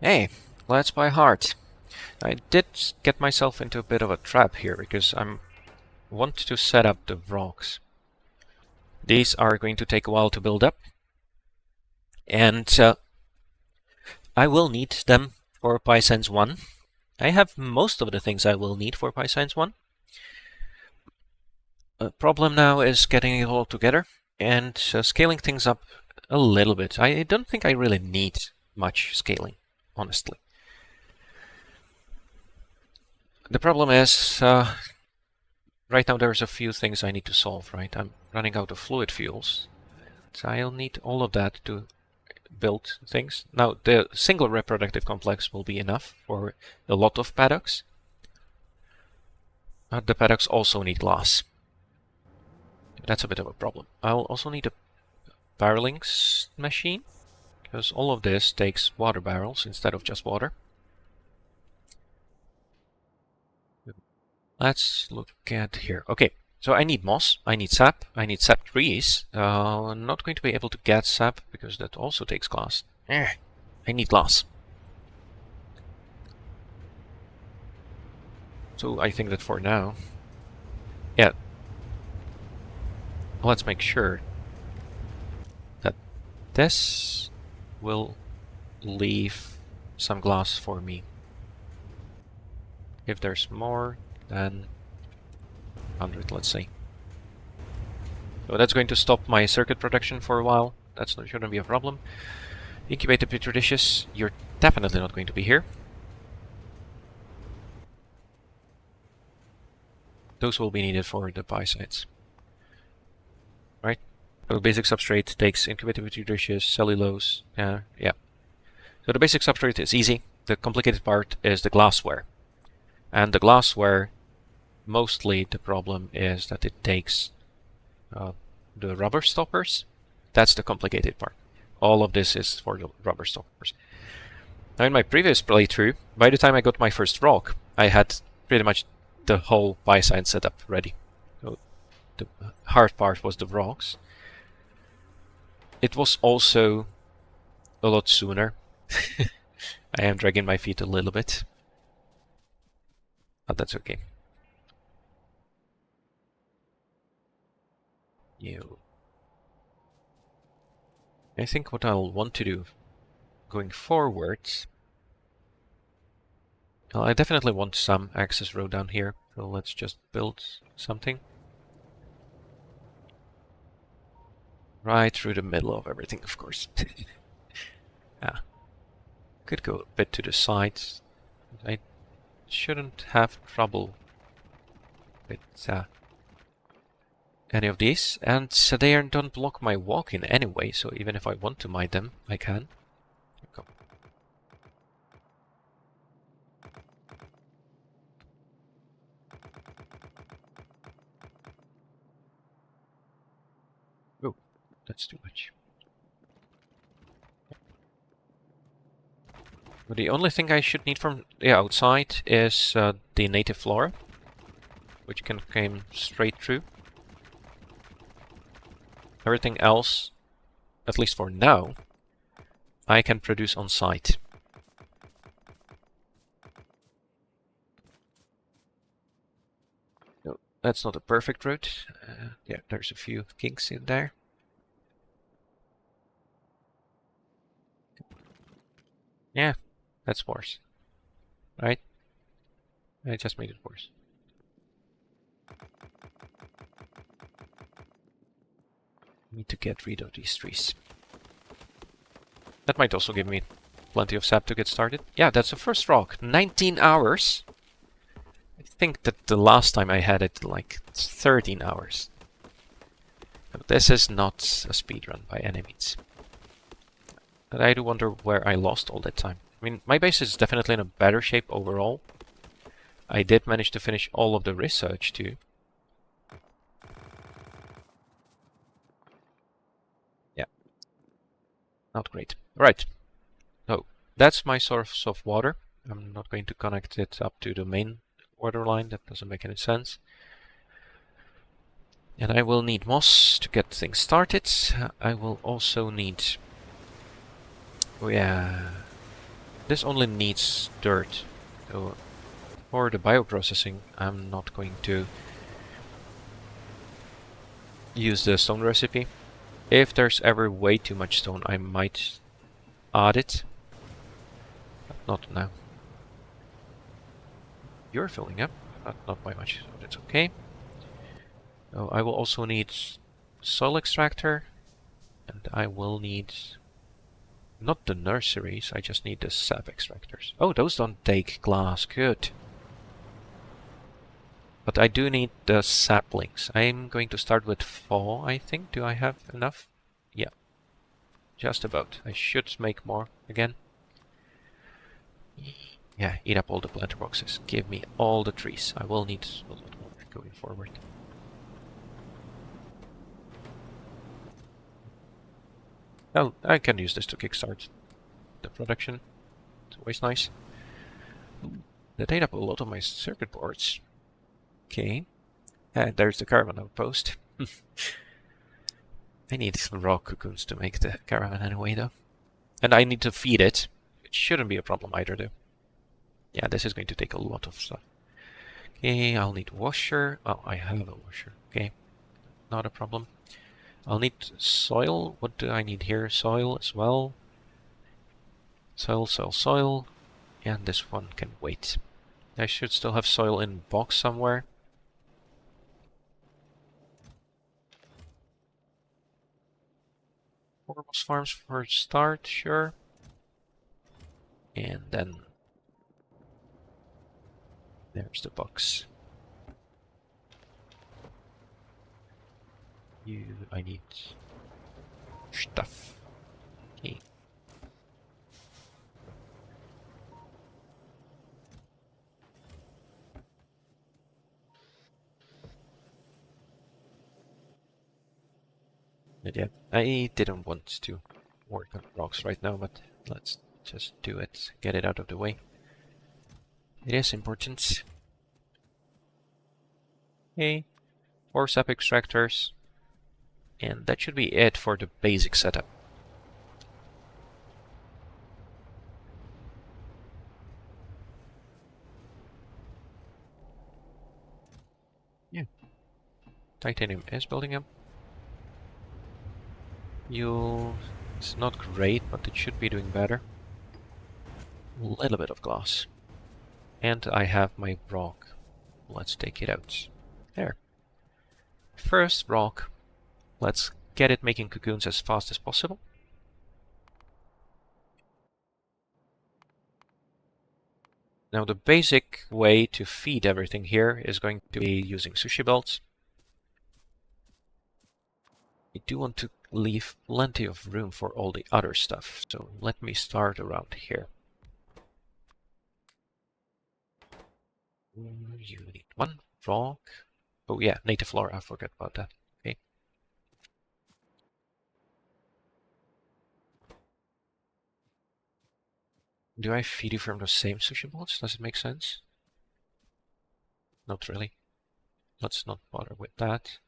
Hey, let's PyHard. I did get myself into a bit of a trap here because I want to set up the Vrauks. These are going to take a while to build up, and I will need them for PyScience 1. I have most of the things I will need for PyScience 1. The problem now is getting it all together and scaling things up a little bit. I don't think I really need much scaling, honestly. The problem is, right now there's a few things I need to solve, right? I'm running out of fluid fuels. So I'll need all of that to build things. Now, the single reproductive complex will be enough for a lot of paddocks. The paddocks also need glass. That's a bit of a problem. I'll also need a barreling machine, because all of this takes water barrels instead of just water. Let's look at here. Okay, so I need moss, I need sap trees. I'm not going to be able to get sap because that also takes glass. I need glass. So I think that for now, yeah, let's make sure that this will leave some glass for me. If there's more than 100, let's say. So that's going to stop my circuit production for a while. That shouldn't be a problem. Incubated petri dishes, you're definitely not going to be here. Those will be needed for the PyScience. Right? So the basic substrate takes incubated petri dishes, cellulose, yeah. So the basic substrate is easy. The complicated part is the glassware. And the glassware, mostly the problem is that it takes the rubber stoppers. That's the complicated part. All of this is for the rubber stoppers. Now in my previous playthrough, by the time I got my first Vrauk, I had pretty much the whole PyScience setup ready. So the hard part was the Vrauks. It was also a lot sooner. I am dragging my feet a little bit. But that's okay. I think what I'll want to do going forwards, well, I definitely want some access road down here, so let's just build something right through the middle of everything, of course. Could go a bit to the sides. I shouldn't have trouble with any of these, and so they don't block my walk-in anyway, so even if I want to mine them, I can. Go. Oh, that's too much. But the only thing I should need from the outside is the native flora, which can come straight through. Everything else, at least for now, I can produce on site. No, that's not a perfect route. Yeah, there's a few kinks in there. Yeah, that's worse. Right? I just made it worse. Need to get rid of these trees. That might also give me plenty of sap to get started. Yeah, that's the first rock. 19 hours. I think that the last time I had it like 13 hours. But this is not a speedrun by any means. But I do wonder where I lost all that time. I mean, my base is definitely in a better shape overall. I did manage to finish all of the research too. Yeah. Not great. Right. So, that's my source of water. I'm not going to connect it up to the main water line. That doesn't make any sense. And I will need moss to get things started. I will also need... Oh yeah... This only needs dirt. So for the bioprocessing, I'm not going to use the stone recipe. If there's ever way too much stone, I might add it. But not now. You're filling up, but not by much, so that's okay. So I will also need soil extractor, and I will need not the nurseries, I just need the sap extractors. Oh, those don't take glass, good. But I do need the saplings. I'm going to start with 4, I think. Do I have enough? Yeah, just about. I should make more again. Yeah, eat up all the planter boxes. Give me all the trees. I will need a lot more going forward. Well, I can use this to kickstart the production. It's always nice. That ate up a lot of my circuit boards. Okay. And there's the caravan outpost. I need raw cocoons to make the caravan anyway, though. And I need to feed it. It shouldn't be a problem either, though. Yeah, this is going to take a lot of stuff. Okay, I'll need washer. Oh, I have a washer. Okay, not a problem. I'll need soil. What do I need here? Soil as well. Soil, soil, soil. And this one can wait. I should still have soil in box somewhere. Horribles farms for a start, sure. And then there's the box. I need stuff. Okay. But yeah, I didn't want to work on rocks right now, but let's just do it. Get it out of the way. It is important. Okay, 4 sap extractors. And that should be it for the basic setup. Yeah. Titanium is building up. It's not great, but it should be doing better. A little bit of glass. And I have my Vrauk. Let's take it out. There. First Vrauk. Let's get it making cocoons as fast as possible. Now the basic way to feed everything here is going to be using sushi belts. I do want to leave plenty of room for all the other stuff, so let me start around here. You need 1 Vrauk. Oh yeah, native flora, I forgot about that. Okay. Do I feed you from the same sushi bots? Does it make sense? Not really. Let's not bother with that.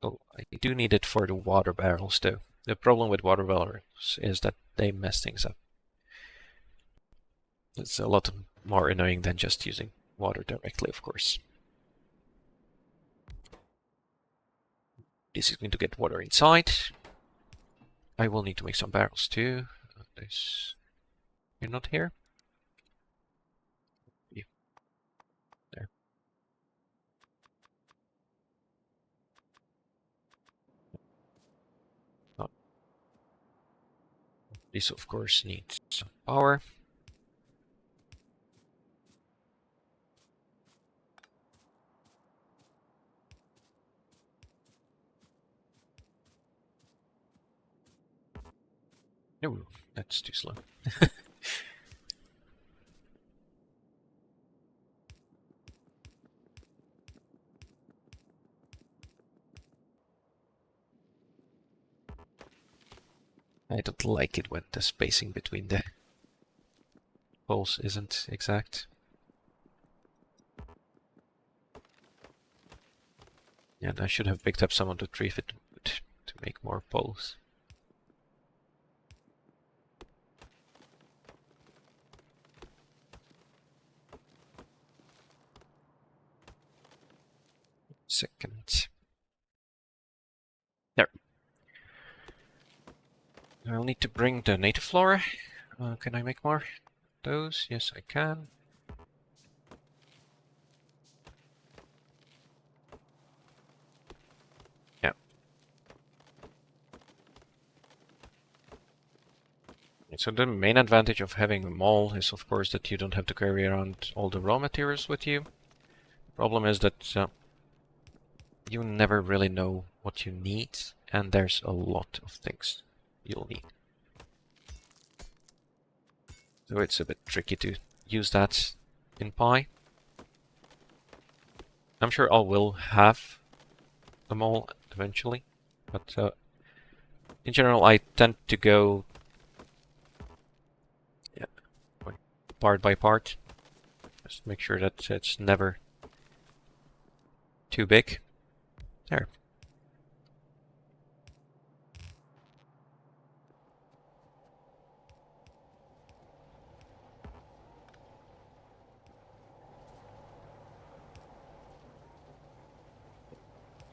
Oh, I do need it for the water barrels though. The problem with water barrels is that they mess things up. It's a lot more annoying than just using water directly, of course. This is going to get water inside. I will need to make some barrels too. You're not here? You. There. Oh. This of course needs some power. No, that's too slow. I don't like it when the spacing between the poles isn't exact. And I should have picked up some of the tree fit wood to make more poles. second. There. I'll need to bring the native flora. Can I make more? Those? Yes, I can. Yeah. So the main advantage of having a mall is, of course, that you don't have to carry around all the raw materials with you. The problem is that you never really know what you need, and there's a lot of things you'll need. So it's a bit tricky to use that in Pi. I'm sure I will have a mall eventually, but in general I tend to go part by part. Just make sure that it's never too big. There.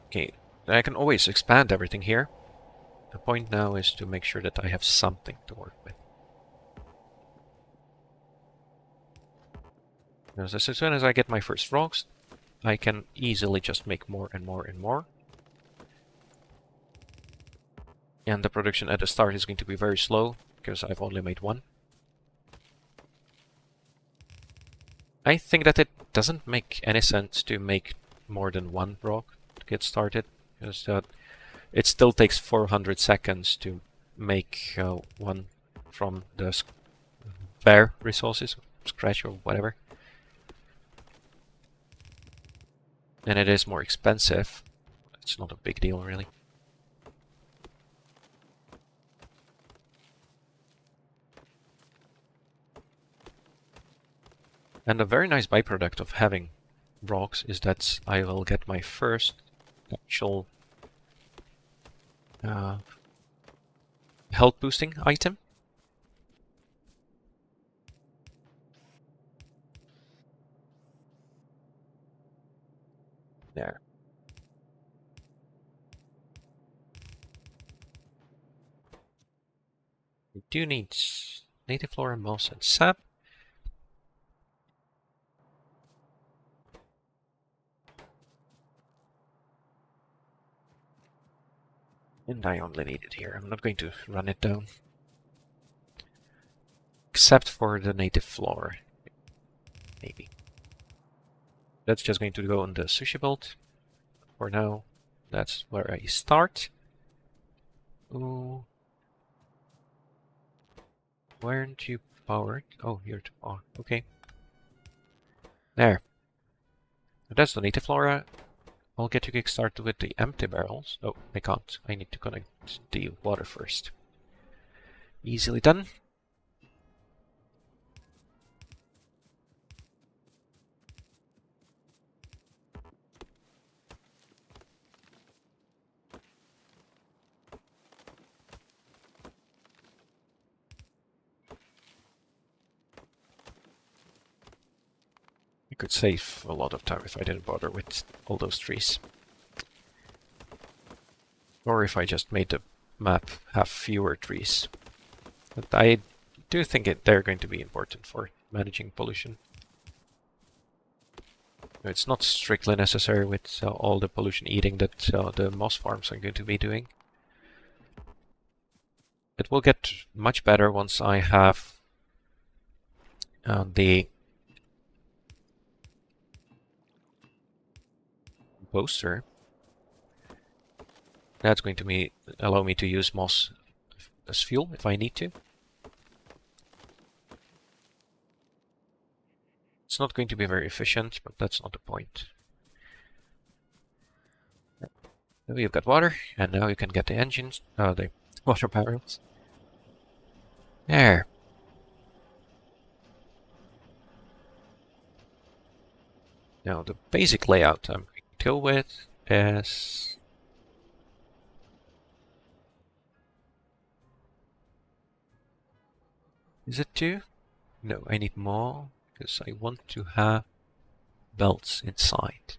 Okay, I can always expand everything here. The point now is to make sure that I have something to work with. Because as soon as I get my first Vrauks, I can easily just make more and more and more. And the production at the start is going to be very slow, because I've only made one. I think that it doesn't make any sense to make more than one Vrauk to get started, because it still takes 400 seconds to make one from the bare resources, scratch or whatever. And it is more expensive. It's not a big deal, really. And a very nice byproduct of having Vrauks is that I will get my first actual health boosting item. There. We do need native flora, moss, and sap. And I only need it here. I'm not going to run it down. Except for the native flora. Maybe. That's just going to go on the sushi build. For now, that's where I start. Ooh. Why aren't you powered? Oh, you're on. Okay. There. That's the native flora. I'll get to kickstart with the empty barrels. Oh, I can't. I need to connect the water first. Easily done. I could save a lot of time if I didn't bother with all those trees. Or if I just made the map have fewer trees. But I do think they're going to be important for managing pollution. It's not strictly necessary with all the pollution eating that the moss farms are going to be doing. It will get much better once I have the poster. That's going to allow me to use moss as fuel if I need to. It's not going to be very efficient, but that's not the point. Now you've got water, and now you can get the engines, the water barrels. There. Now the basic layout I'm going to go with is... Is it 2? No, I need more, because I want to have belts inside.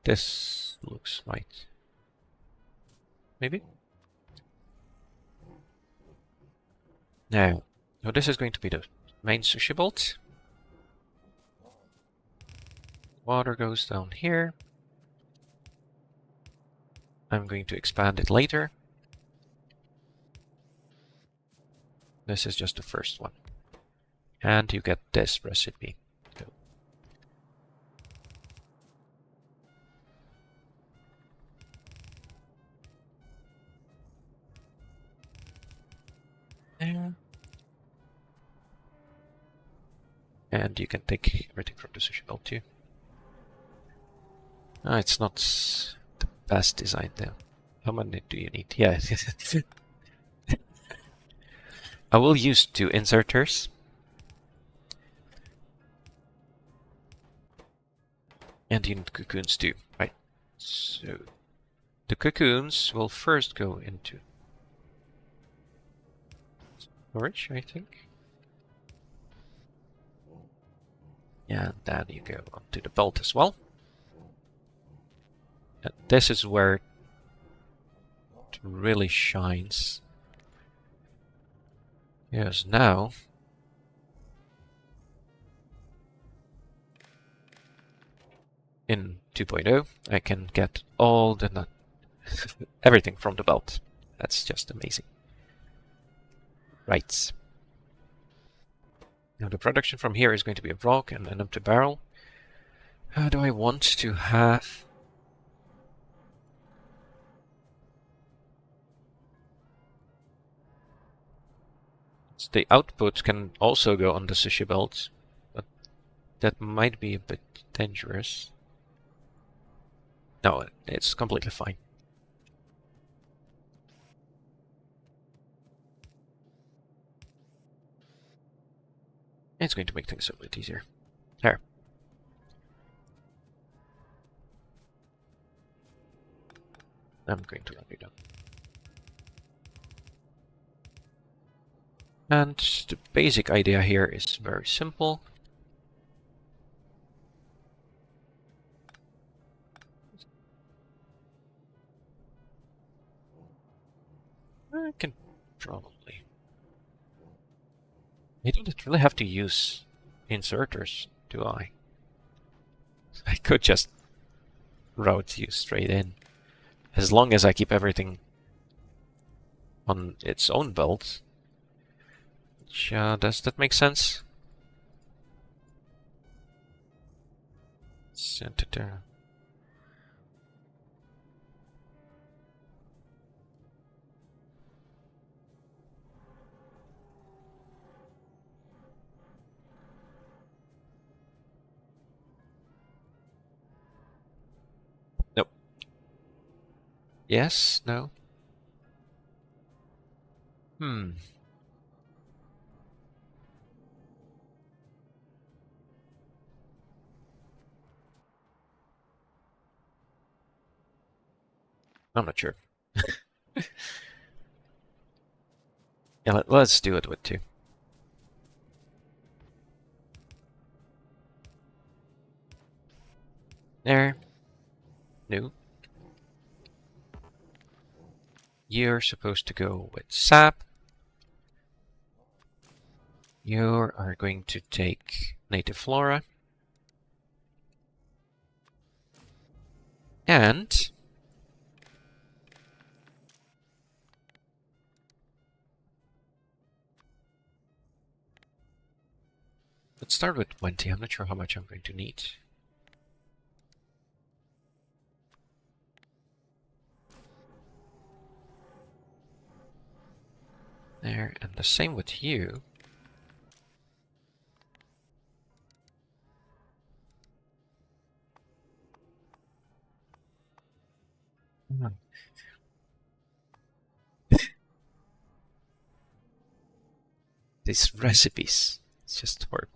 this looks right. Maybe? Now, so this is going to be the main sushi bolt. Water goes down here. I'm going to expand it later. This is just the first one. And you get this recipe. Go. There. And you can take everything from the sushi bowl too. Ah, it's not the best design though. How many do you need? Yeah. I will use 2 inserters. And you need cocoons too, right? So the cocoons will first go into storage, I think. And then you go onto the belt as well. And this is where it really shines. Yes, now in 2.0 I can get all the nut everything from the belt. That's just amazing. Right. Now the production from here is going to be a Vrauk and an empty barrel. How do I want to have... The output can also go on the sushi belt, but that might be a bit dangerous. No, it's completely fine. It's going to make things a bit easier. There. I'm going to run it down. And the basic idea here is very simple. I can probably... I don't really have to use inserters, do I? I could just route you straight in. As long as I keep everything on its own belt. Does that make sense? Senator. Nope. Yes? No? Hmm. I'm not sure. Yeah, let's do it with 2. There. No. You're supposed to go with sap. You are going to take native flora. And let's start with 20. I'm not sure how much I'm going to need. There, and the same with you. These recipes, it's just horrible.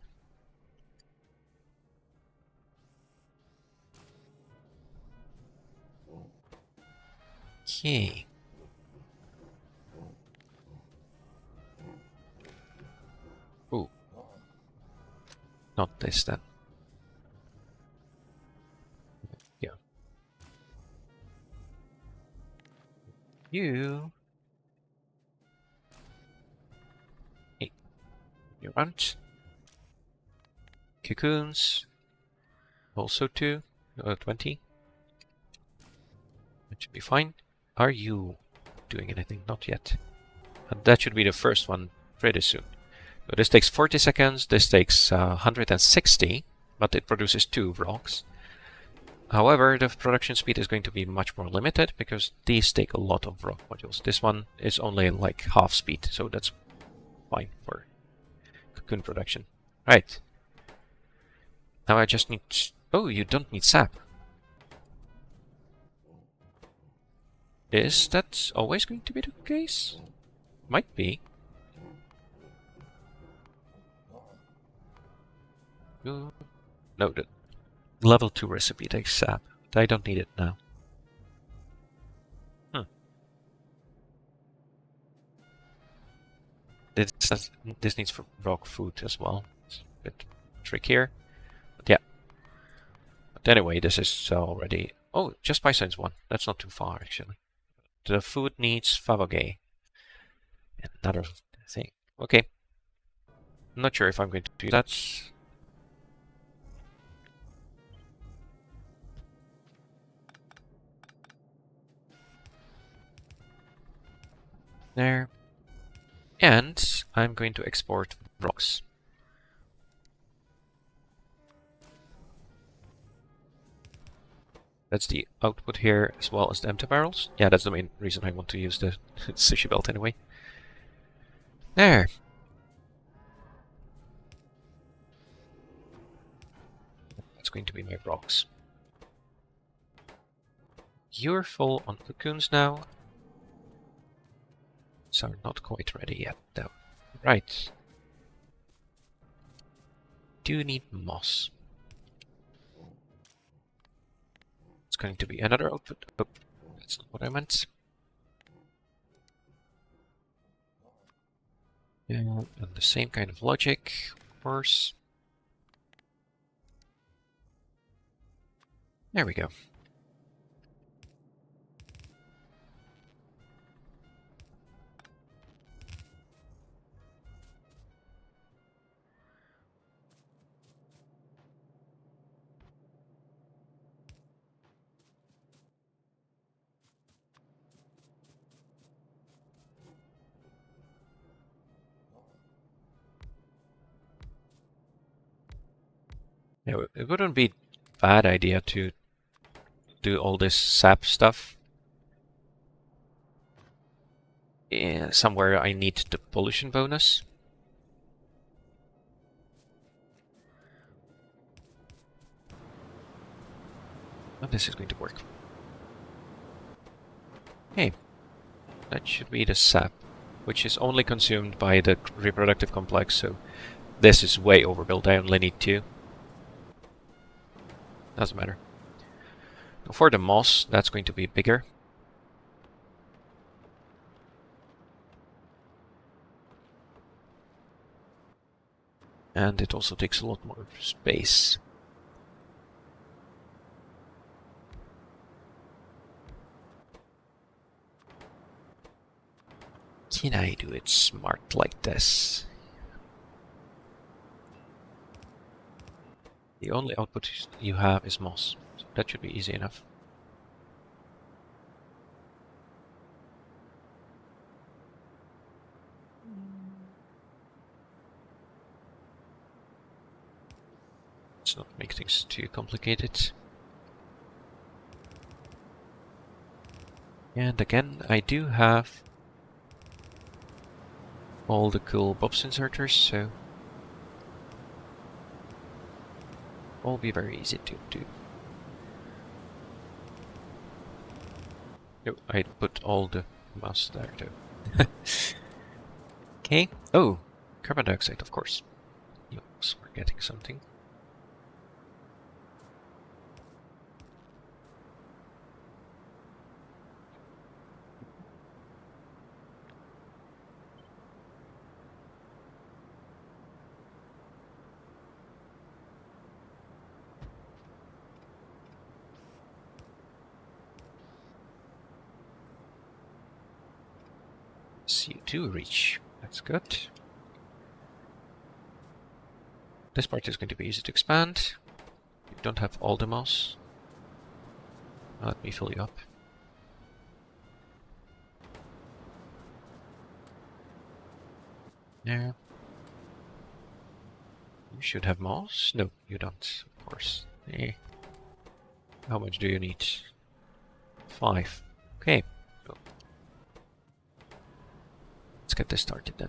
Okay. Ooh. Not this then. Yeah. You... Hey, you around. Cocoons. Also 2. 20. That should be fine. Are you doing anything? Not yet. And that should be the first one pretty soon. So this takes 40 seconds, this takes 160, but it produces 2 Vrauks. However, the production speed is going to be much more limited because these take a lot of Vrauk modules. This one is only like half speed, so that's fine for cocoon production. Right. Now I just need... Oh, you don't need sap. Is that always going to be the case? Might be. No, the level 2 recipe takes sap, but I don't need it now. This needs for rock food as well. It's a bit trickier. But yeah. But anyway, this is already... Oh, just PyScience 1. That's not too far, actually. The food needs Favogay. Another thing. Okay. I'm not sure if I'm going to do that. There. And I'm going to export Vrauks. That's the output here, as well as the empty barrels. Yeah, that's the main reason I want to use the sushi belt anyway. There. That's going to be my Vrauks. You're full on cocoons now. So not quite ready yet, though. Right. Do need moss. It's going to be another output. Oh, that's not what I meant. Yeah, and the same kind of logic, of course. There we go. Yeah, it wouldn't be a bad idea to do all this sap stuff. Yeah, somewhere I need the pollution bonus. Oh, this is going to work. Hey, that should be the sap, which is only consumed by the reproductive complex, so this is way overbuilt. I only need 2. Doesn't matter. For the moss, that's going to be bigger. And it also takes a lot more space. Can I do it smart like this? The only output you have is moss, so that should be easy enough. Let's not make things too complicated. And again, I do have all the cool Bobs inserters, so all be very easy to do. Oh, I put all the mouse there too. Okay. Oh, carbon dioxide, of course. Yes, we're getting something. Yes, you do reach. That's good. This part is going to be easy to expand. You don't have all the moss. Let me fill you up. Yeah. You should have moss. No, you don't, of course. Eh. How much do you need? 5. Okay. So let's get this started then.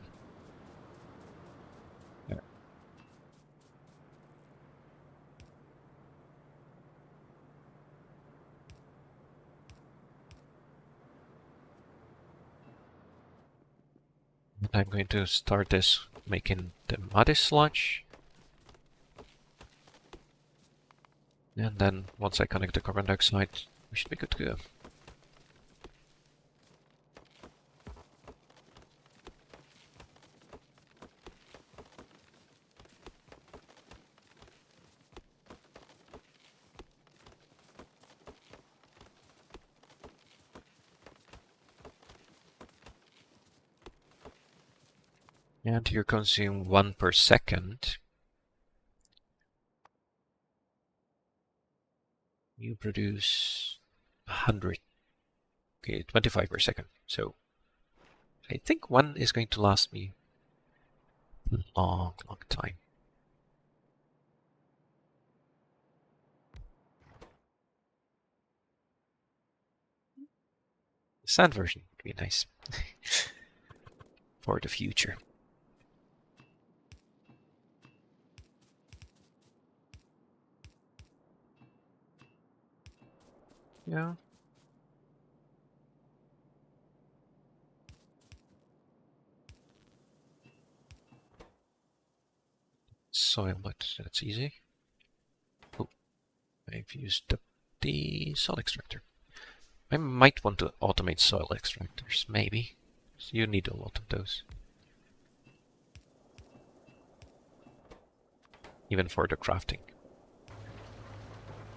Yeah. And I'm going to start this making the muddy sludge. And then once I connect the carbon dioxide, we should be good to go. And you consume 1 per second. You produce 100. Okay, 25 per second. So I think 1 is going to last me a long, long time. The sand version would be nice for the future. Yeah. Soil, but that's easy. Oh, I've used up the soil extractor. I might want to automate soil extractors, maybe. So you need a lot of those. Even for the crafting.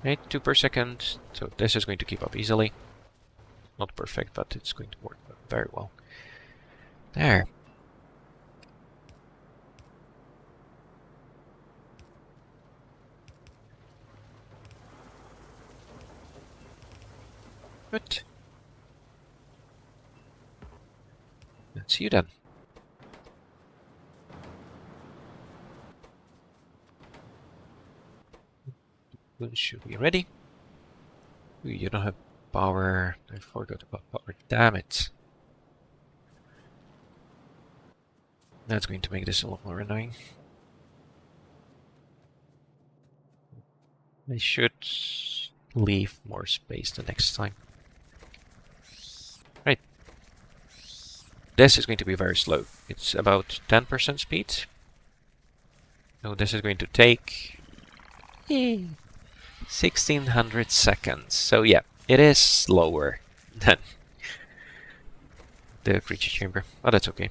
Right, 2 per second. So this is going to keep up easily. Not perfect, but it's going to work very well. There. Good. That's you then. When should be ready? Ooh, you don't have power. I forgot about power. Damn it. That's going to make this a lot more annoying. I should leave more space the next time. Right. This is going to be very slow. It's about 10% speed. So this is going to take 1600 seconds. So yeah, it is slower than the creature chamber, but that's okay.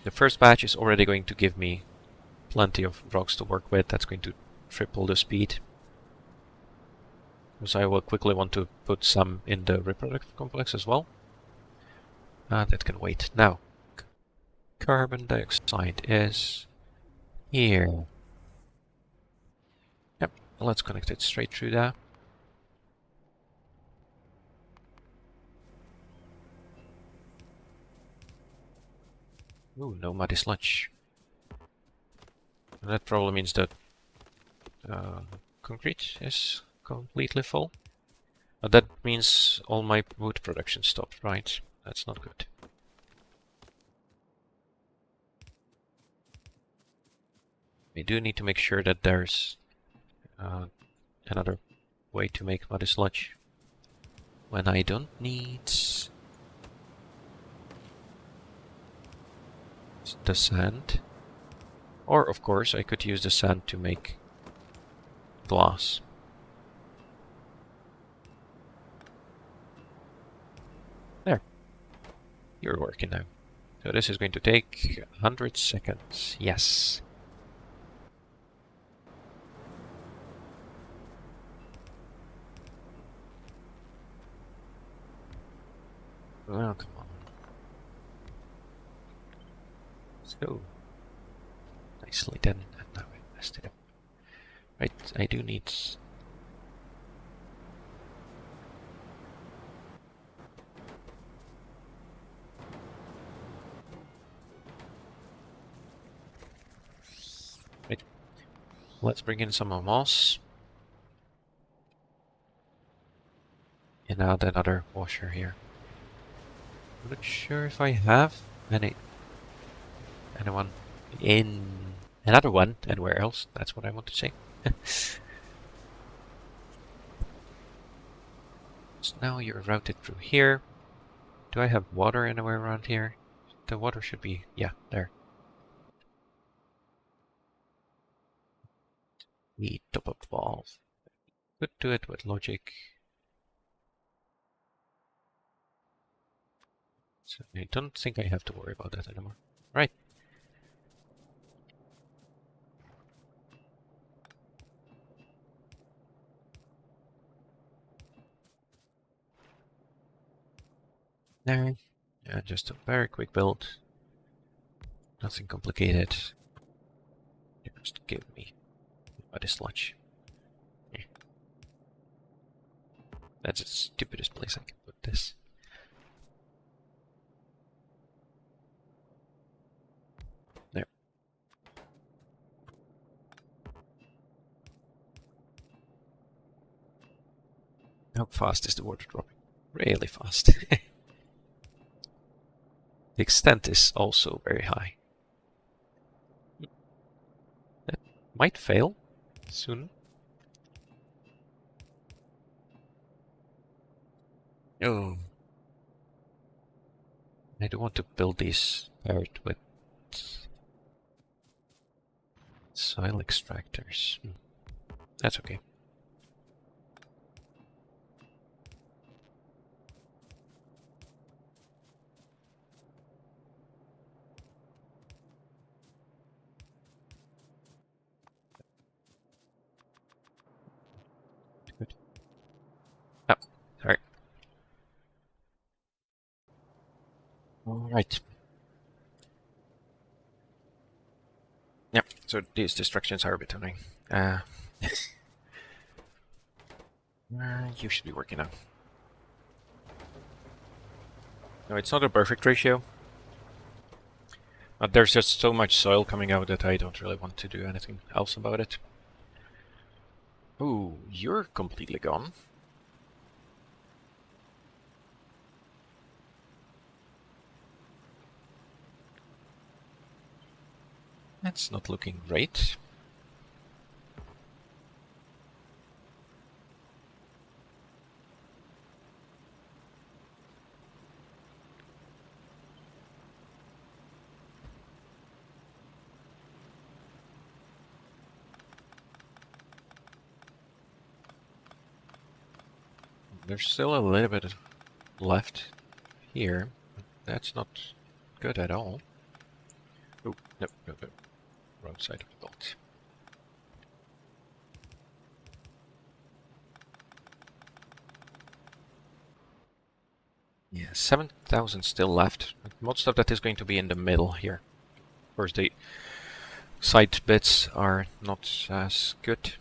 The first batch is already going to give me plenty of Vrauks to work with. That's going to triple the speed. Because I will quickly want to put some in the reproductive complex as well. That can wait. Now, carbon dioxide is here. Yep, let's connect it straight through there. Ooh, no muddy sludge. And that probably means that concrete is completely full. But that means all my wood production stopped, right? That's not good. We do need to make sure that there's another way to make muddy sludge when I don't need the sand. Or, of course, I could use the sand to make glass. There. You're working now. So this is going to take 100 seconds. Yes. Oh, come on. Let's go. Nicely done. And now I messed it up. Right, I do need... Right, let's bring in some moss. And add another washer here. I'm not sure if I have anyone in another one anywhere else. That's what I want to say. So now you're routed through here. Do I have water anywhere around here? The water should be, yeah, there. The top-up valve. Could do it with logic. So I don't think I have to worry about that anymore. Right. There. Yeah, just a very quick build. Nothing complicated. Just give me body sludge. Yeah. That's the stupidest place I can put this. There. How fast is the water dropping? Really fast. The extent is also very high. That might fail soon. Oh. I do want to build these paired with soil extractors. That's okay. Good. Oh, sorry. Alright. Yeah, so these distractions are a bit annoying. You should be working on. No, it's not a perfect ratio. But there's just so much soil coming out that I don't really want to do anything else about it. Ooh, you're completely gone. That's not looking great. There's still a little bit left here. That's not good at all. Oh, no, no, no. Wrong side of the bolt. Yeah, 7,000 still left. Most of that is going to be in the middle here. Of course, the side bits are not as good.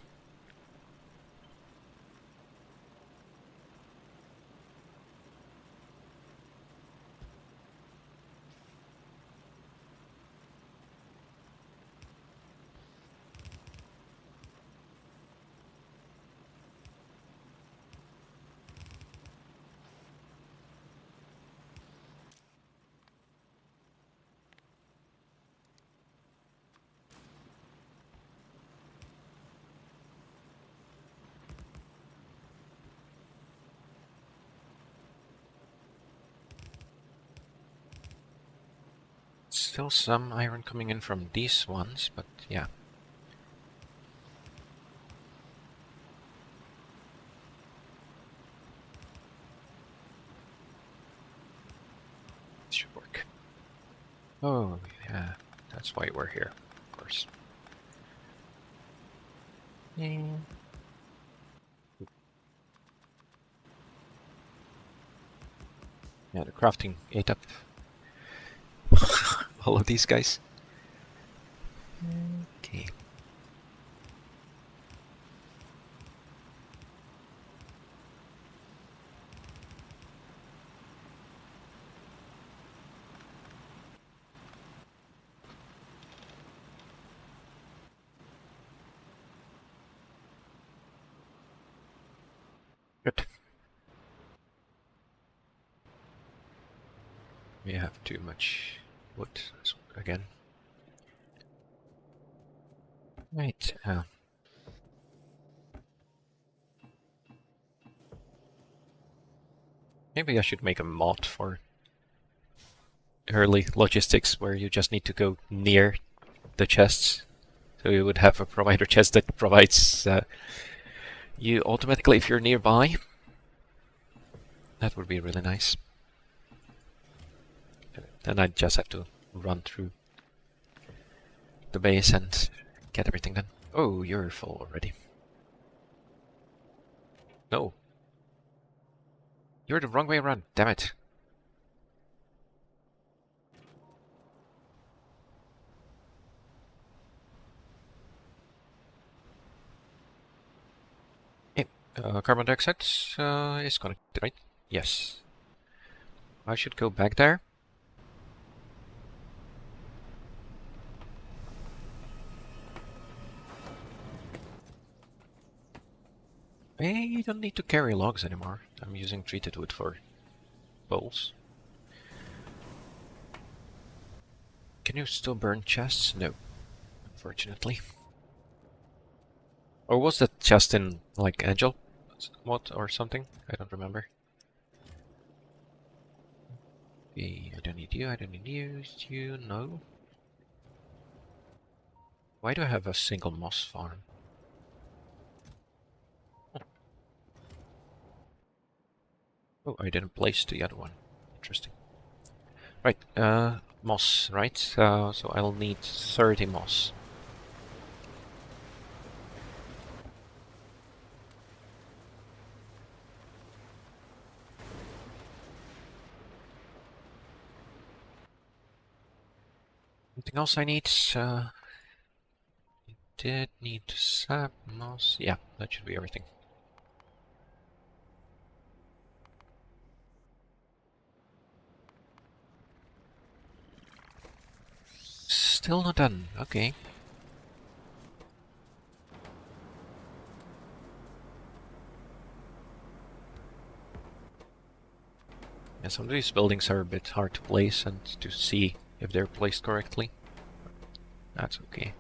Still some iron coming in from these ones, but yeah. This should work. Oh, yeah. That's why we're here, of course. Yeah. Yeah, the crafting ate up all of these guys. Okay. Good. We have too much wood again. Right. Maybe I should make a mod for early logistics where you just need to go near the chests. So you would have a provider chest that provides you automatically if you're nearby. That would be really nice. Then I just have to run through the base and get everything done. Oh, you're full already. No. You're the wrong way around, damn it. Hey, carbon dioxide is connected, right? Yes. I should go back there. I don't need to carry logs anymore. I'm using treated wood for bowls. Can you still burn chests? No, unfortunately. Or was that chest in, like, Angel mod or something? I don't remember. I don't need you, I don't need you, no. Why do I have a single moss farm? Oh, I didn't place the other one. Interesting. Right, moss, right? So I'll need 30 moss. Anything else I need? Did need sap, moss. Yeah, that should be everything. Still not done. Okay. Yeah, some of these buildings are a bit hard to place and to see if they're placed correctly. That's okay.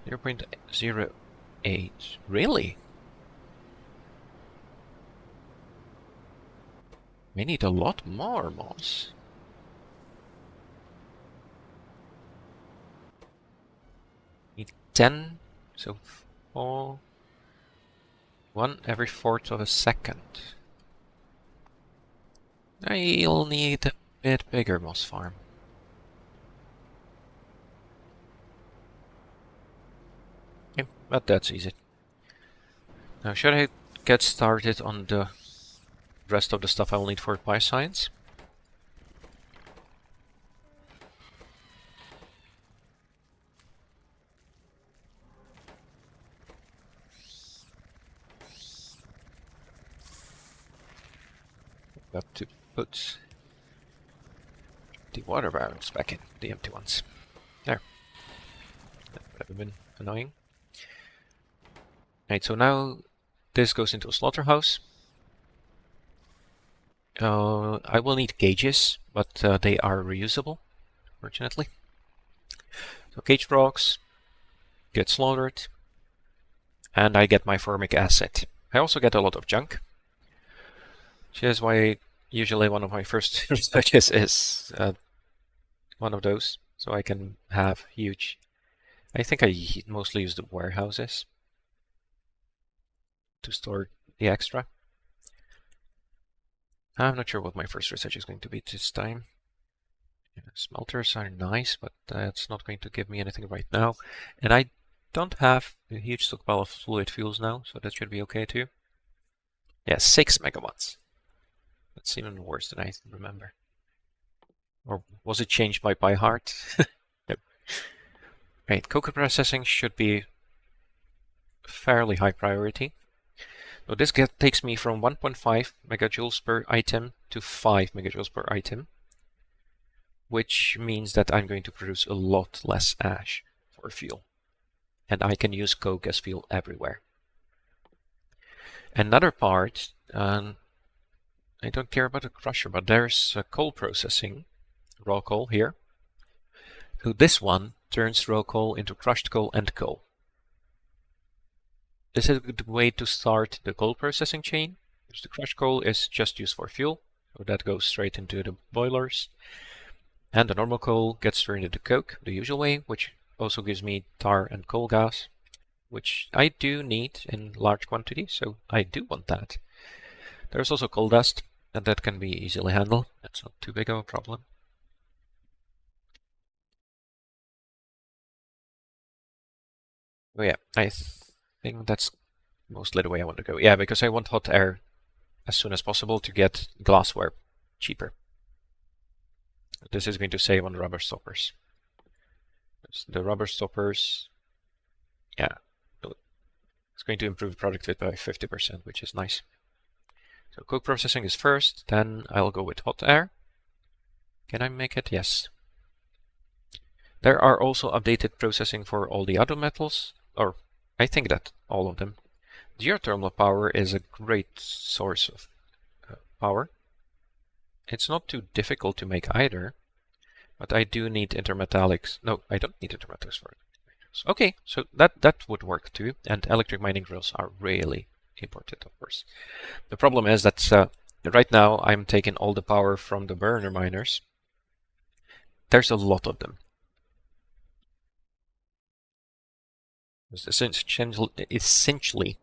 0.08. Really? We need a lot more moss. Need 10, so 4. 1 every 4th of a second. I'll need a bit bigger moss farm. Okay, but that's easy. Now, should I get started on the rest of the stuff I will need for PyScience? Got to put the water barrels back in, the empty ones. There. That would have been annoying. Right, so now this goes into a slaughterhouse. I will need gauges, but they are reusable, fortunately. So caged Vrauks get slaughtered, and I get my formic acid. I also get a lot of junk, which is why usually one of my first researches is one of those, so I can have huge... I think I mostly use the warehouses to store the extra. I'm not sure what my first research is going to be this time. Yeah, smelters are nice, but that's not going to give me anything right now. And I don't have a huge stockpile of fluid fuels now, so that should be okay too. Yeah, 6 megawatts. That's even worse than I remember. Or was it changed by PyHard? No. Right, cocoa processing should be fairly high priority. So this takes me from 1.5 megajoules per item to 5 megajoules per item, which means that I'm going to produce a lot less ash for fuel. And I can use coke as fuel everywhere. Another part, I don't care about the crusher, but there's coal processing, raw coal here. So this one turns raw coal into crushed coal and coal. This is a good way to start the coal processing chain, because the crushed coal is just used for fuel, so that goes straight into the boilers. And the normal coal gets turned into coke, the usual way, which also gives me tar and coal gas, which I do need in large quantities, so I do want that. There's also coal dust, and that can be easily handled. That's not too big of a problem. Oh yeah, I think that's mostly the way I want to go. Yeah, because I want hot air as soon as possible to get glassware cheaper. This is going to save on rubber stoppers. The rubber stoppers, yeah, it's going to improve productivity by 50%, which is nice. So coke processing is first, then I'll go with hot air. Can I make it? Yes. There are also updated processing for all the other metals, or I think that all of them. Geothermal power is a great source of power. It's not too difficult to make either, but I do need intermetallics. No, I don't need intermetallics for it. Okay, so that would work too, and electric mining drills are really important, of course. The problem is that right now I'm taking all the power from the burner miners. There's a lot of them. Essentially,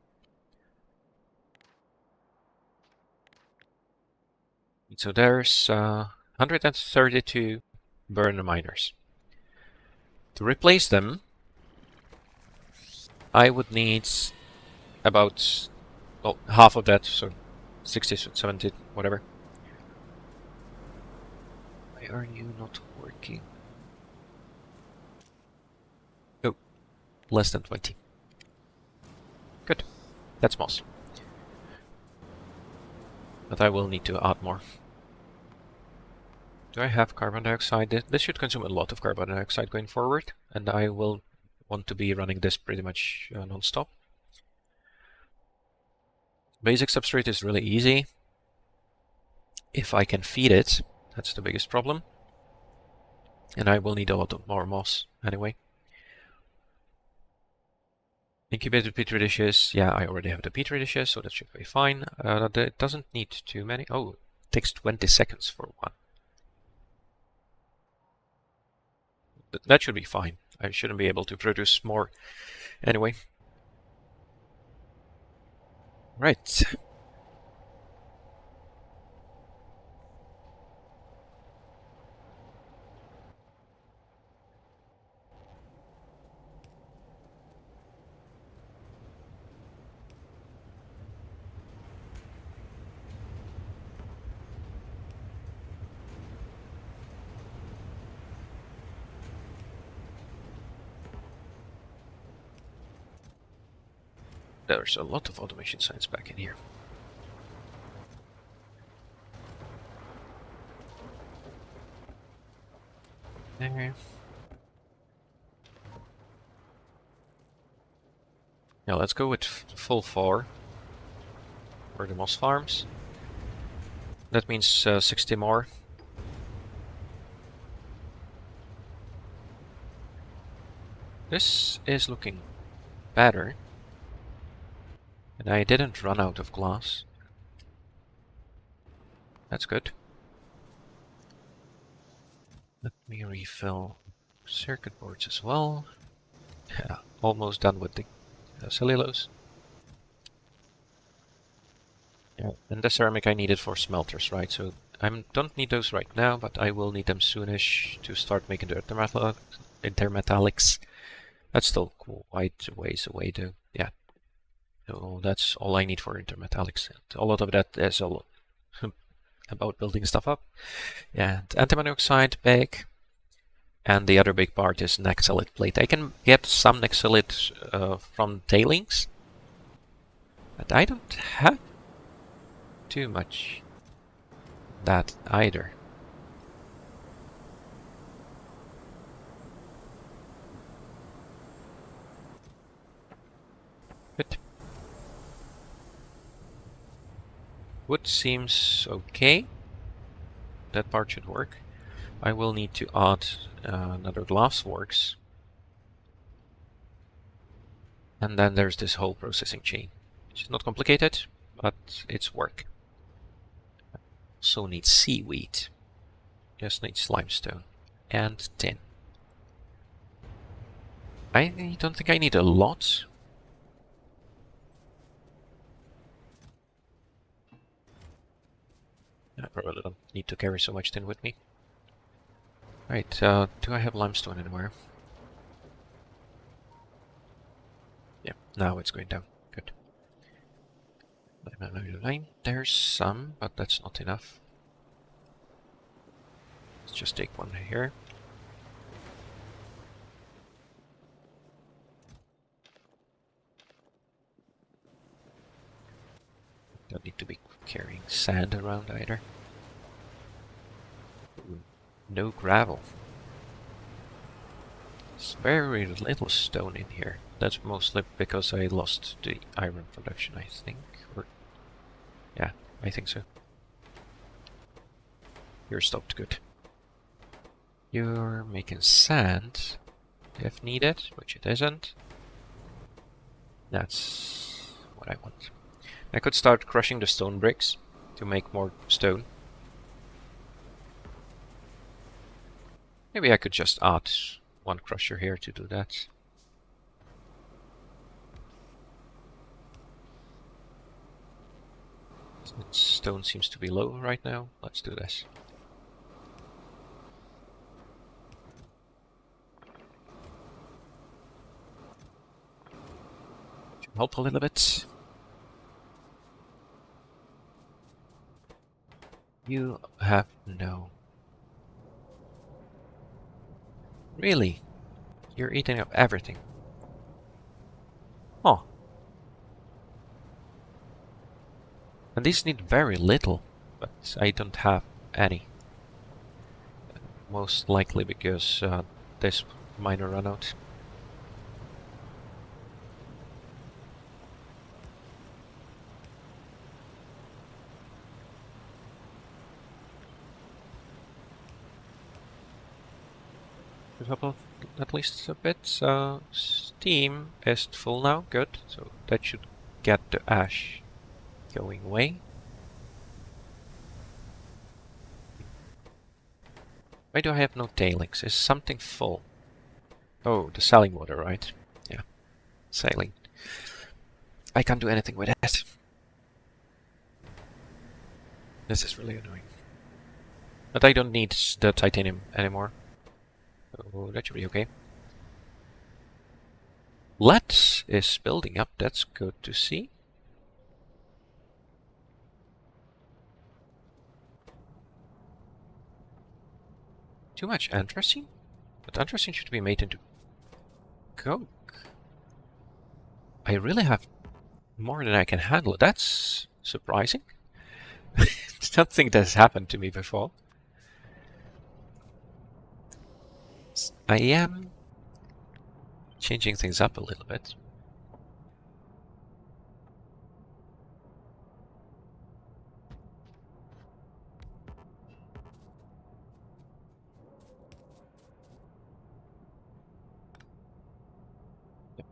so there's 132 burner miners. To replace them, I would need about, well, half of that, so 60, 70, whatever. Why are you not working? Oh, less than 20. Good. That's moss. But I will need to add more. Do I have carbon dioxide? This should consume a lot of carbon dioxide going forward, and I will want to be running this pretty much non-stop. Basic substrate is really easy. If I can feed it, that's the biggest problem. And I will need a lot of more moss anyway. Incubated petri dishes, yeah, I already have the petri dishes, so that should be fine. It doesn't need too many. Oh, it takes 20 seconds for one. That should be fine. I shouldn't be able to produce more anyway. Right. There's a lot of automation science back in here. There. Now let's go with full 4 for the moss farms. That means 60 more. This is looking better. And I didn't run out of glass. That's good. Let me refill circuit boards as well. Yeah, almost done with the cellulose. Yeah, and the ceramic I needed for smelters, right? So I don't need those right now, but I will need them soonish to start making the intermetallics. That's still quite a ways away though. Yeah. So that's all I need for intermetallics. And a lot of that is a lot. about building stuff up. And antimony oxide, big. And the other big part is Naxalite plate. I can get some Naxalite from tailings, but I don't have too much that either. Good. Wood seems okay. That part should work. I will need to add another glassworks. And then there's this whole processing chain. It's not complicated, but it's work. Also need seaweed. Just needs limestone and tin. I don't think I need a lot. I probably don't need to carry so much tin with me. Right, do I have limestone anywhere? Yeah, now it's going down. Good. There's some, but that's not enough. Let's just take one here. Don't need to be carrying sand around either. Ooh, no gravel. There's very little stone in here. That's mostly because I lost the iron production, I think. Or yeah, I think so. You're stopped, good. You're making sand if needed, which it isn't. That's what I want. I could start crushing the stone bricks to make more stone. Maybe I could just add one crusher here to do that. Stone seems to be low right now. Let's do this. Should help a little bit. You have no... Really? You're eating up everything. Oh. And these need very little, but I don't have any. Most likely because this miner ran out. Up at least a bit. Steam is full now, good. So that should get the ash going away. Why do I have no tailings? Is something full? Oh, the saline water, right? Yeah, saline. I can't do anything with that. This is really annoying. But I don't need the titanium anymore. So that should be okay. Lead is building up, that's good to see. Too much anthracene? But anthracene should be made into coke. I really have more than I can handle. That's surprising. I don't think that's happened to me before. I am changing things up a little bit. Yep.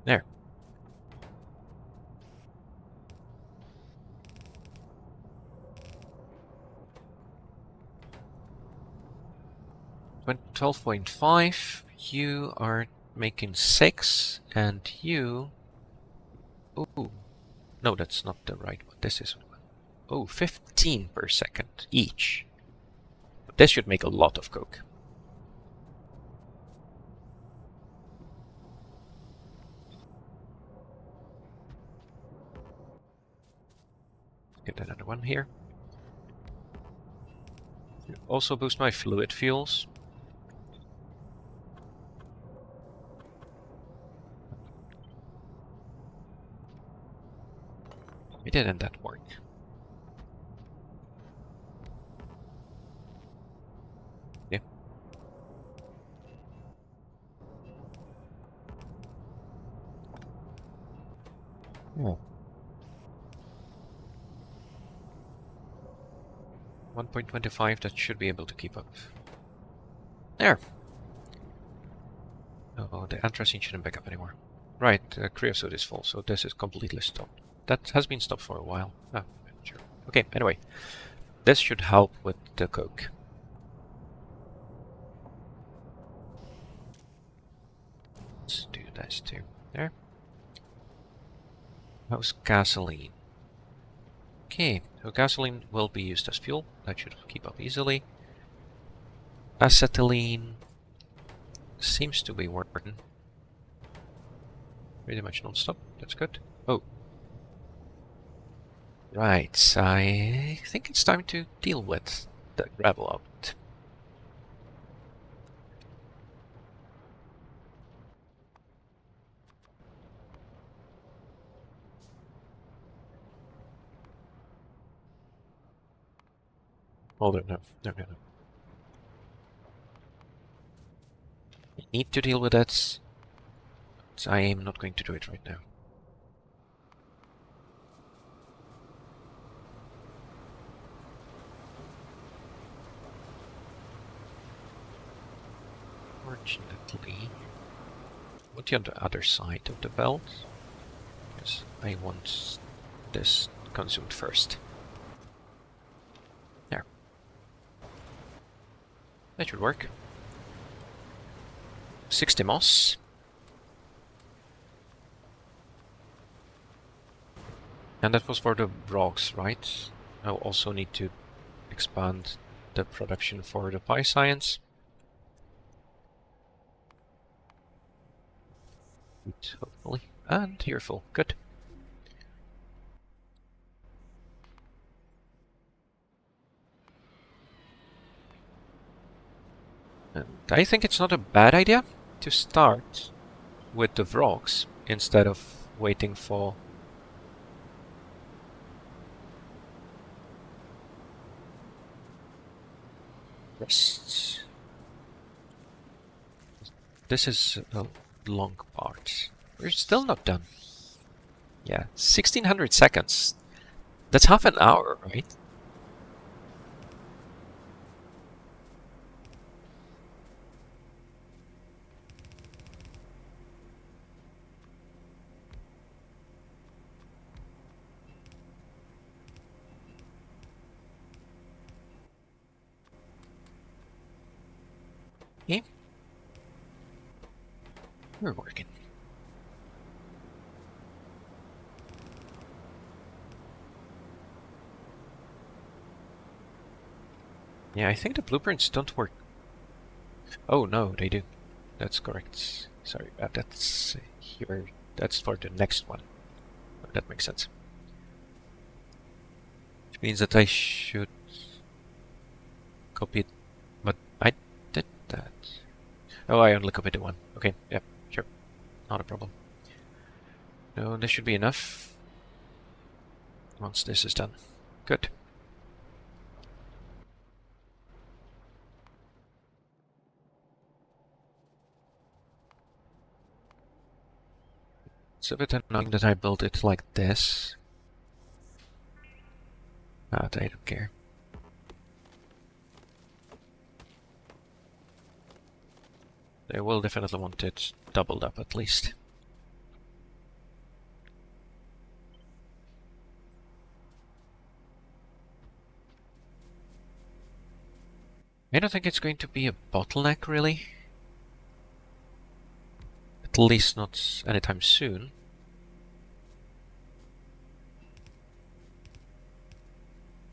There. When 12.5, you are making 6, and you... Oh, no, that's not the right one. This is... Oh, 15 per second each. This should make a lot of coke. get another one here. Also boost my fluid fuels. Why didn't that work? Yeah. Oh. 1.25, that should be able to keep up. There! Oh, the anthracene shouldn't back up anymore. Right, creosote is full, so this is completely stopped. That has been stopped for a while. Ah, sure. Okay, anyway. This should help with the coke. Let's do this too. There. How's gasoline? Okay, so gasoline will be used as fuel. That should keep up easily. Acetylene seems to be working. Pretty much non-stop. That's good. Oh. Right, I think it's time to deal with the gravel out. Hold on, no. I need to deal with that. So I am not going to do it right now. Fortunately, put you on the other side of the belt, because I want this consumed first. There. That should work. 60 moss. And that was for the Vrauks, right? I also need to expand the production for the pyScience. Hopefully. And you're full. Good. And I think it's not a bad idea to start with the Vrauks instead of waiting for rests. This is a long part. We're still not done. Yeah, 1600 seconds. That's half an hour, right? Okay. We're working. Yeah, I think the blueprints don't work. Oh no, they do. That's correct. Sorry, that's here. That's for the next one. That makes sense. Which means that I should copy it, but I did that. Oh, I only copied the one. Okay, yeah, sure. Not a problem. No, this should be enough. Once this is done. Good. It's a bit annoying that I built it like this. But I don't care. They will definitely want it doubled up at least. I don't think it's going to be a bottleneck, really. At least not anytime soon.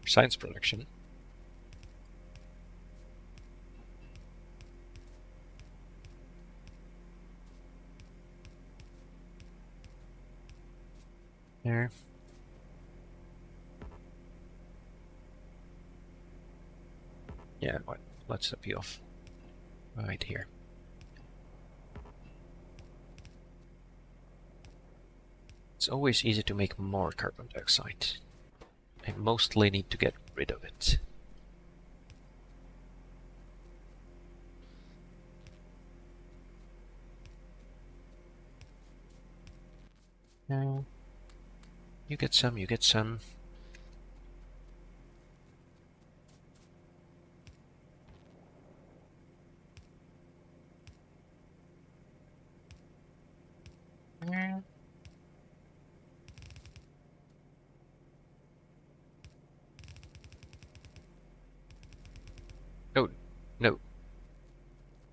Science production. There. Yeah, what? Let's step you off. Right here. It's always easy to make more carbon dioxide. I mostly need to get rid of it. Now, you get some, you get some. Oh, no.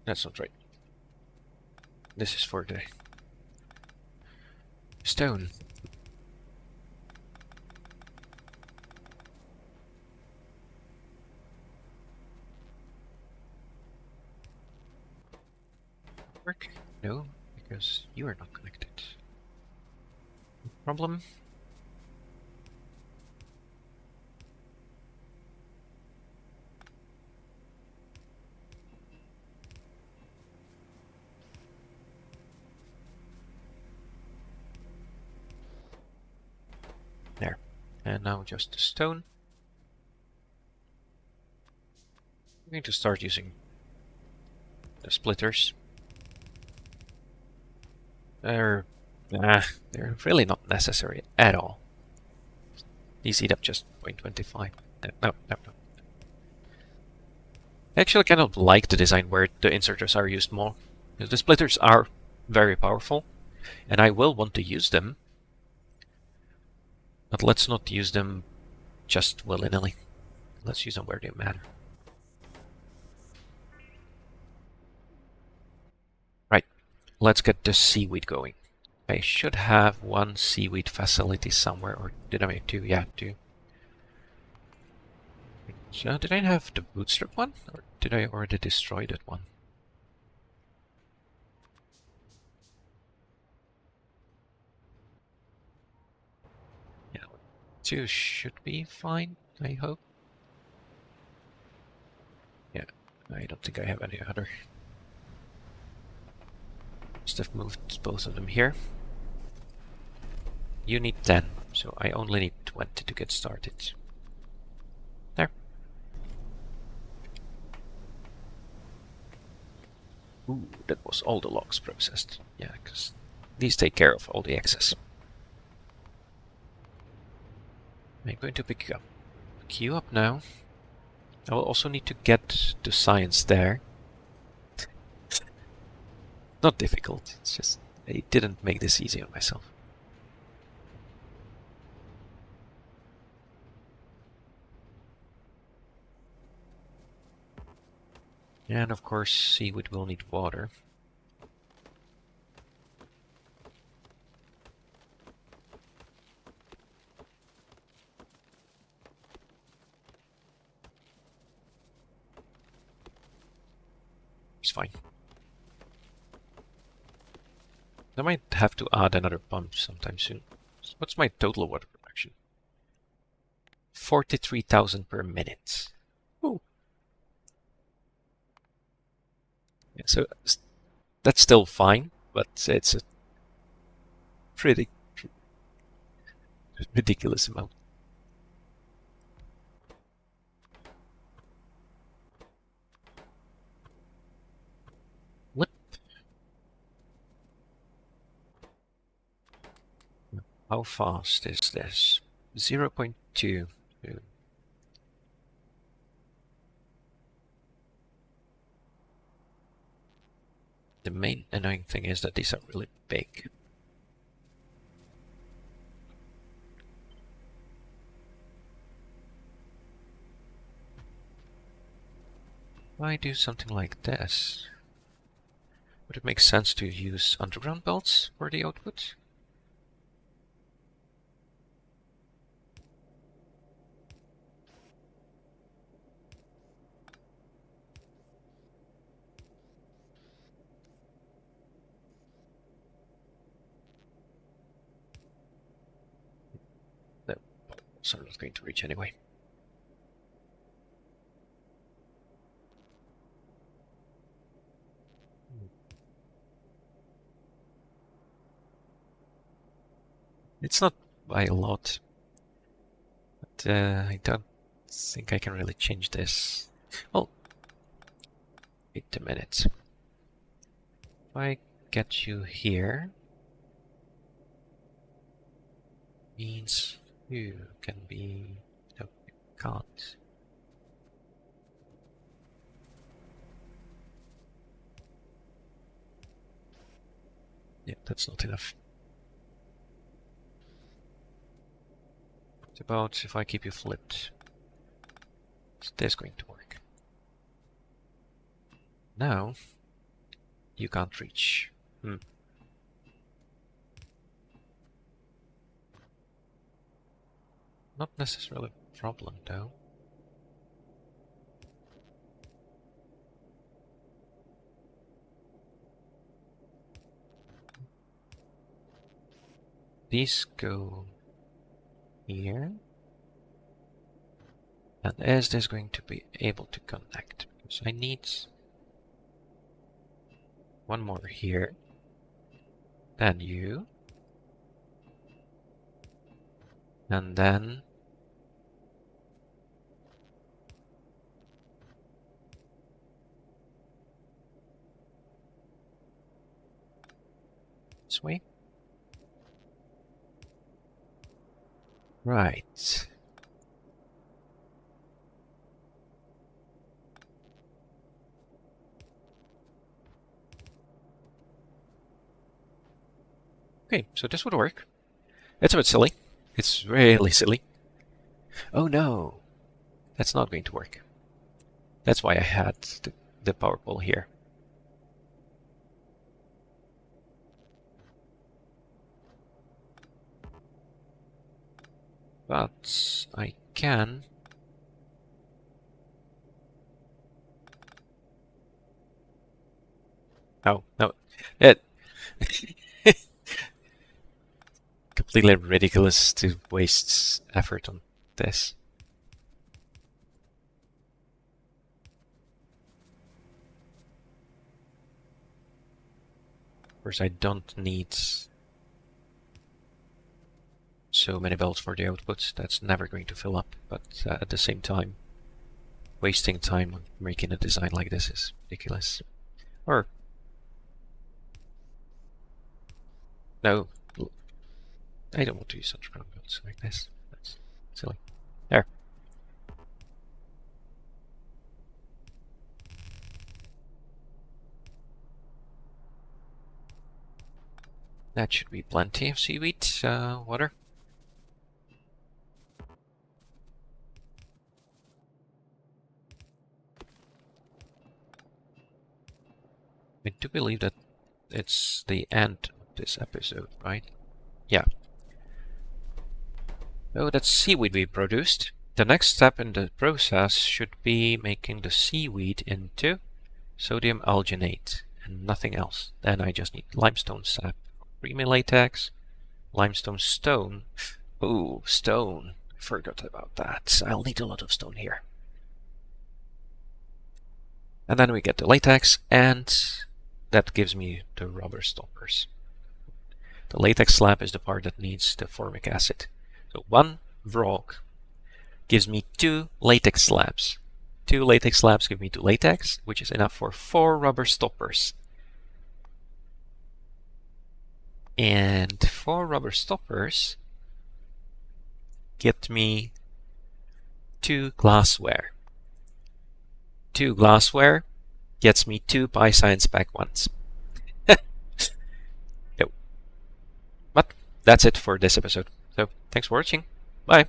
That's not right. This is for the stone. Work? No, because you are not connected. Problem? There. And now just the stone. I'm going to start using the splitters. They're really not necessary at all. These eat up just 0.25. No. I actually kind of like the design where the inserters are used more. Because the splitters are very powerful, and I will want to use them. But let's not use them just willy-nilly. Let's use them where they matter. Right, let's get the seaweed going. I should have one seaweed facility somewhere, or did I make two? Yeah, two. So did I have the bootstrap one, or did I already destroy that one? Yeah, two should be fine, I hope. Yeah, I don't think I have any other. Must have moved both of them here. You need 10, so I only need 20 to get started. There. Ooh, that was all the logs processed. Yeah, because these take care of all the excess. I'm going to pick you up now. I will also need to get to science there. Not difficult, it's just I didn't make this easy on myself. And of course, seaweed will need water. It's fine. I might have to add another pump sometime soon. What's my total water production? 43,000 per minute. Ooh. Yeah, so that's still fine, but it's a pretty ridiculous amount. What? How fast is this? 0.2. The main annoying thing is that these are really big. Why do something like this? Would it make sense to use underground belts for the output? That bolts are not going to reach anyway. It's not by a lot, but I don't think I can really change this. Well, wait a minute. If I get you here, means you can be... No, you can't. Yeah, that's not enough. What about if I keep you flipped? Is this going to work? Now, you can't reach. Not necessarily a problem, though. These go here. And is this going to be able to connect? Because I need one more here. Then you. And then this way. Right. Okay, so this would work. It's a bit silly. It's really silly. Oh no, that's not going to work. That's why I had the power pole here. But I can... Oh, no. It... Completely ridiculous to waste effort on this. Of course, I don't need so many belts for the output. That's never going to fill up, but at the same time, wasting time on making a design like this is ridiculous. Or... No. I don't want to use such round belts like this. That's silly. There. That should be plenty of seaweed, water. I do believe that it's the end of this episode, right? Yeah. Oh, that's seaweed we produced. The next step in the process should be making the seaweed into sodium alginate and nothing else. Then I just need limestone sap, creamy latex, limestone stone. Ooh, stone. I forgot about that. I'll need a lot of stone here. And then we get the latex, and that gives me the rubber stoppers. The latex slab is the part that needs the formic acid. So one Vrauk gives me 2 latex slabs. 2 latex slabs give me 2 latex, which is enough for 4 rubber stoppers. And 4 rubber stoppers get me 2 glassware. 2 glassware gets me 2 PyScience pack ones. But that's it for this episode. So thanks for watching. Bye.